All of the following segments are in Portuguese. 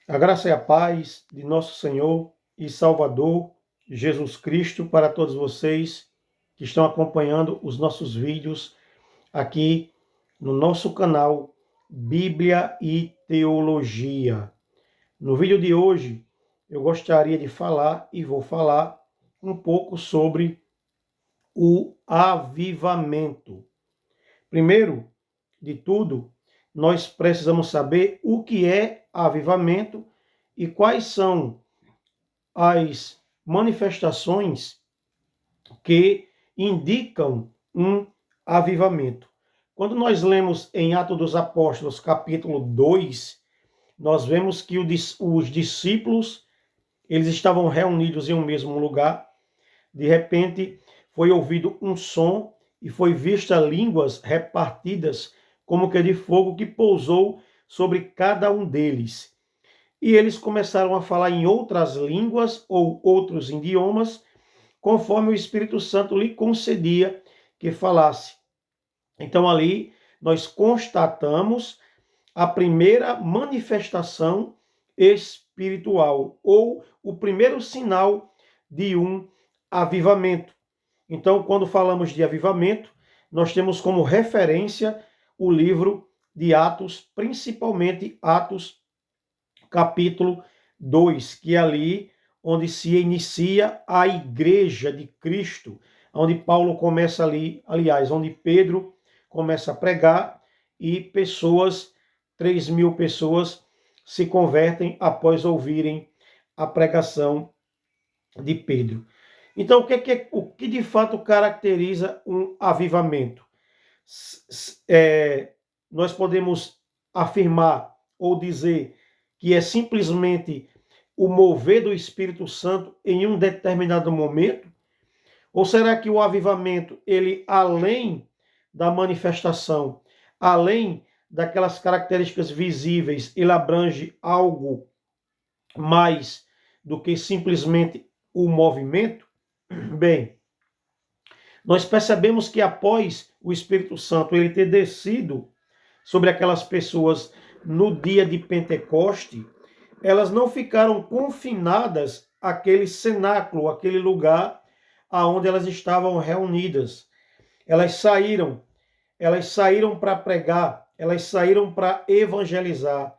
A graça e a paz de nosso Senhor e Salvador Jesus Cristo para todos vocês que estão acompanhando os nossos vídeos aqui no nosso canal Bíblia e Teologia. No vídeo de hoje eu gostaria de falar e vou falar um pouco sobre o avivamento. Primeiro de tudo, nós precisamos saber o que é avivamento e quais são as manifestações que indicam um avivamento. Quando nós lemos em Atos dos Apóstolos, capítulo 2, nós vemos que os discípulos, eles estavam reunidos em um mesmo lugar. De repente, foi ouvido um som e foi vista línguas repartidas como que de fogo que pousou sobre cada um deles. E eles começaram a falar em outras línguas ou outros idiomas, conforme o Espírito Santo lhe concedia que falasse. Então ali nós constatamos a primeira manifestação espiritual, ou o primeiro sinal de um avivamento. Então, quando falamos de avivamento, nós temos como referência o livro de Atos, principalmente Atos capítulo 2, que é ali onde se inicia a igreja de Cristo, onde Paulo começa ali, aliás, onde Pedro começa a pregar e 3.000 pessoas se convertem após ouvirem a pregação de Pedro. Então, o que de fato caracteriza um avivamento? Nós podemos afirmar ou dizer que é simplesmente o mover do Espírito Santo em um determinado momento? Ou será que o avivamento, ele além da manifestação, além daquelas características visíveis, ele abrange algo mais do que simplesmente o movimento? Bem, nós percebemos que após o Espírito Santo ele ter descido sobre aquelas pessoas no dia de Pentecoste, elas não ficaram confinadas àquele cenáculo, àquele lugar aonde elas estavam reunidas. Elas saíram para pregar, elas saíram para evangelizar.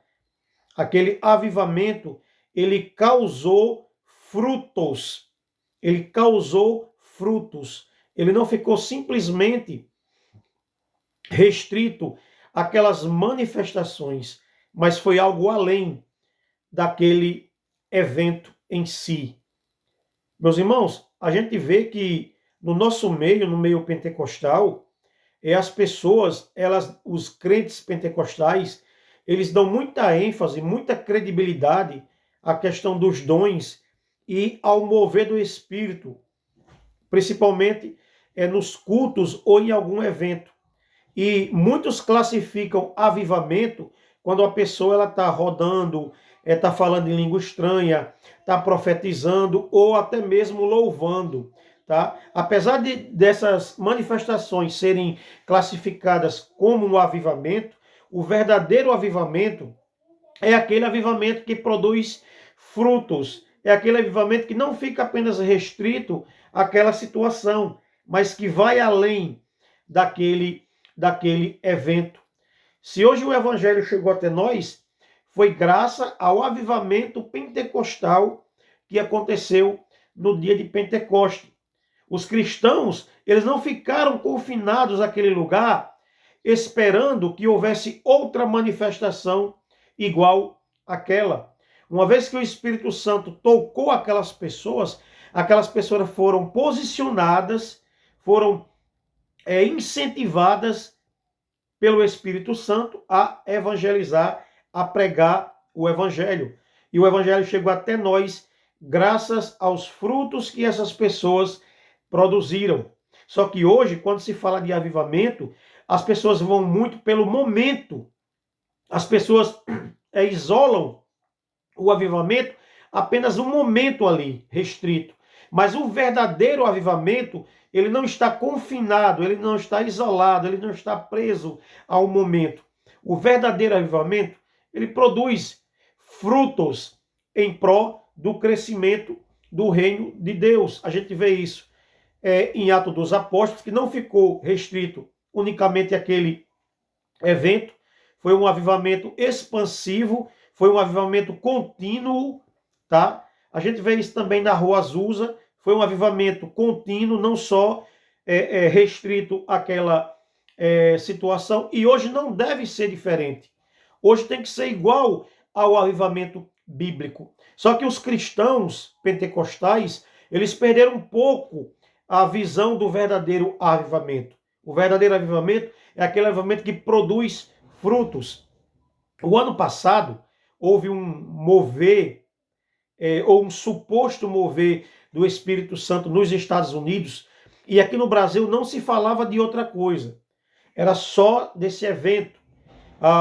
Aquele avivamento, ele causou frutos. Ele causou frutos. Ele não ficou simplesmente restrito àquelas manifestações, mas foi algo além daquele evento em si. Meus irmãos, a gente vê que no nosso meio, no meio pentecostal, as pessoas, os crentes pentecostais, eles dão muita ênfase, muita credibilidade à questão dos dons e ao mover do Espírito, principalmente nos cultos ou em algum evento. E muitos classificam avivamento quando a pessoa está rodando, está falando em língua estranha, está profetizando ou até mesmo louvando. Tá? Apesar dessas manifestações serem classificadas como um avivamento, o verdadeiro avivamento é aquele avivamento que produz frutos, é aquele avivamento que não fica apenas restrito àquela situação, mas que vai além daquele evento. Se hoje o evangelho chegou até nós, foi graças ao avivamento pentecostal que aconteceu no dia de Pentecoste. Os cristãos, eles não ficaram confinados àquele lugar esperando que houvesse outra manifestação igual àquela. Uma vez que o Espírito Santo tocou aquelas pessoas foram posicionadas, foram incentivadas pelo Espírito Santo a evangelizar, a pregar o evangelho. E o evangelho chegou até nós graças aos frutos que essas pessoas produziram. Só que hoje, quando se fala de avivamento, as pessoas vão muito pelo momento. As pessoas isolam o avivamento apenas um momento ali, restrito. Mas o verdadeiro avivamento, ele não está confinado, ele não está isolado, ele não está preso ao momento. O verdadeiro avivamento, ele produz frutos em prol do crescimento do reino de Deus. A gente vê isso em Atos dos Apóstolos, que não ficou restrito unicamente àquele evento, foi um avivamento expansivo, foi um avivamento contínuo, tá? A gente vê isso também na Rua Azusa, foi um avivamento contínuo, não só restrito àquela situação, e hoje não deve ser diferente. Hoje tem que ser igual ao avivamento bíblico. Só que os cristãos pentecostais, eles perderam um pouco a visão do verdadeiro avivamento. O verdadeiro avivamento é aquele avivamento que produz frutos. O ano passado, houve um mover, ou um suposto mover do Espírito Santo nos Estados Unidos, e aqui no Brasil não se falava de outra coisa. Era só desse evento.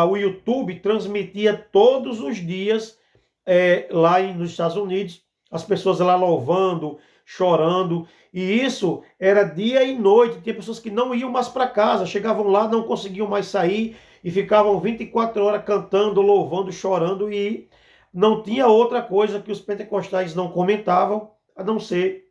O YouTube transmitia todos os dias lá nos Estados Unidos, as pessoas lá louvando, chorando, e isso era dia e noite. Tinha pessoas que não iam mais para casa, chegavam lá, não conseguiam mais sair e ficavam 24 horas cantando, louvando, chorando, e não tinha outra coisa que os pentecostais não comentavam, a não ser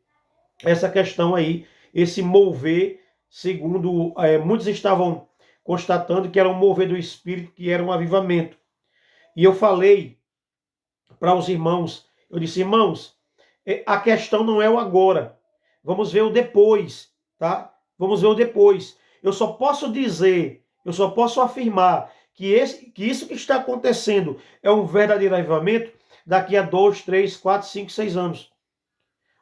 essa questão aí, esse mover, segundo muitos estavam constatando que era um mover do Espírito, que era um avivamento. E eu falei para os irmãos, eu disse, irmãos, a questão não é o agora, vamos ver o depois, tá? Vamos ver o depois. Eu só posso dizer, eu só posso afirmar que isso que está acontecendo é um verdadeiro avivamento daqui a 2, 3, 4, 5, 6 anos.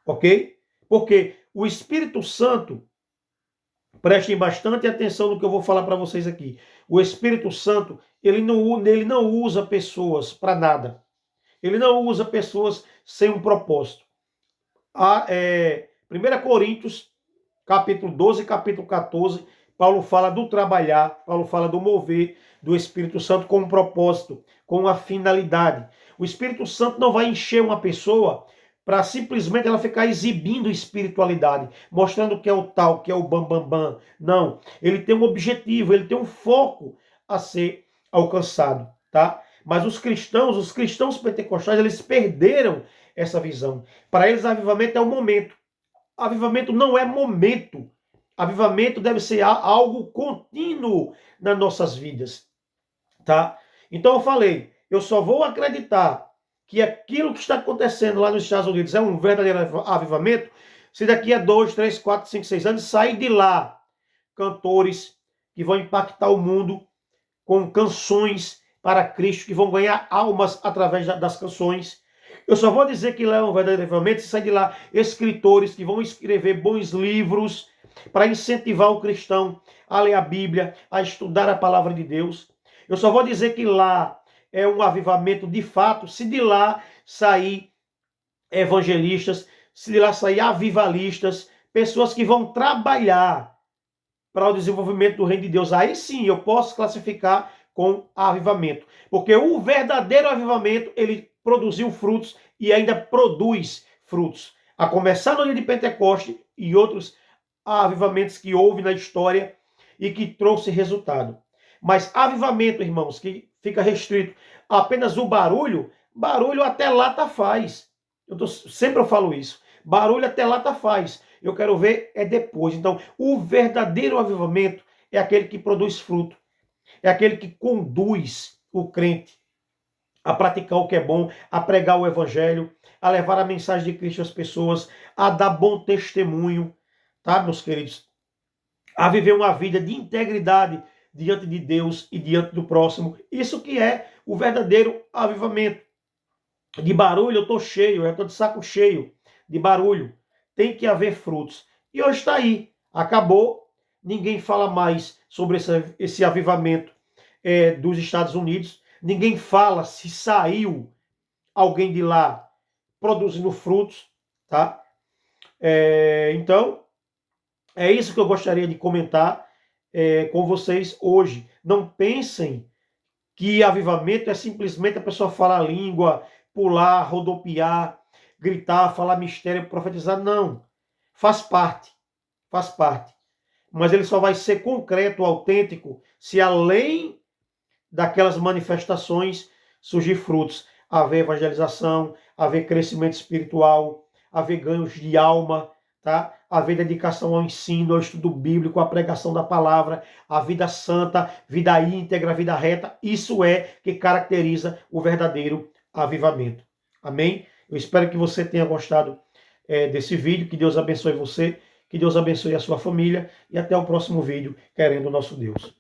Ok? Porque o Espírito Santo, prestem bastante atenção no que eu vou falar para vocês aqui. O Espírito Santo, ele não usa pessoas para nada. Ele não usa pessoas sem um propósito. 1 Coríntios, capítulo 12, capítulo 14, Paulo fala do trabalhar, Paulo fala do mover do Espírito Santo com um propósito, com uma finalidade. O Espírito Santo não vai encher uma pessoa para simplesmente ela ficar exibindo espiritualidade, mostrando que é o tal, que é o bambambam. Bam, bam. Não, ele tem um objetivo, ele tem um foco a ser alcançado, tá? Mas os cristãos pentecostais, eles perderam essa visão. Para eles, avivamento é o momento. Avivamento não é momento. Avivamento deve ser algo contínuo nas nossas vidas, tá? Então eu falei, eu só vou acreditar que aquilo que está acontecendo lá nos Estados Unidos é um verdadeiro avivamento se daqui a 2, 3, 4, 5, 6 anos sair de lá cantores que vão impactar o mundo com canções para Cristo, que vão ganhar almas através das canções. Eu só vou dizer que lá é um verdadeiro avivamento se sair de lá escritores que vão escrever bons livros para incentivar o cristão a ler a Bíblia, a estudar a palavra de Deus. Eu só vou dizer que lá é um avivamento de fato se de lá sair evangelistas, se de lá sair avivalistas, pessoas que vão trabalhar para o desenvolvimento do reino de Deus. Aí sim eu posso classificar com avivamento. Porque o verdadeiro avivamento, ele produziu frutos e ainda produz frutos. A começar no dia de Pentecoste e outros avivamentos que houve na história e que trouxe resultado. Mas avivamento, irmãos, que fica restrito a apenas o barulho até lata faz. Sempre eu falo isso. Barulho até lata faz. Eu quero ver depois. Então, o verdadeiro avivamento é aquele que produz fruto. É aquele que conduz o crente a praticar o que é bom, a pregar o evangelho, a levar a mensagem de Cristo às pessoas, a dar bom testemunho, tá, meus queridos? A viver uma vida de integridade diante de Deus e diante do próximo. Isso que é o verdadeiro avivamento. De barulho eu estou cheio, eu estou de saco cheio de barulho. Tem que haver frutos. E hoje está aí. Acabou. Ninguém fala mais sobre esse avivamento dos Estados Unidos. Ninguém fala se saiu alguém de lá produzindo frutos. Tá? Então, é isso que eu gostaria de comentar com vocês hoje. Não pensem que avivamento é simplesmente a pessoa falar a língua, pular, rodopiar, gritar, falar mistério, profetizar. Não. Faz parte. Faz parte. Mas ele só vai ser concreto, autêntico, se além daquelas manifestações surgir frutos. haver evangelização, haver crescimento espiritual, haver ganhos de alma, tá? Haver dedicação ao ensino, ao estudo bíblico, à pregação da palavra, a vida santa, vida íntegra, vida reta. Isso é que caracteriza o verdadeiro avivamento. Amém? Eu espero que você tenha gostado desse vídeo, que Deus abençoe você, que Deus abençoe a sua família e até o próximo vídeo, querendo o nosso Deus.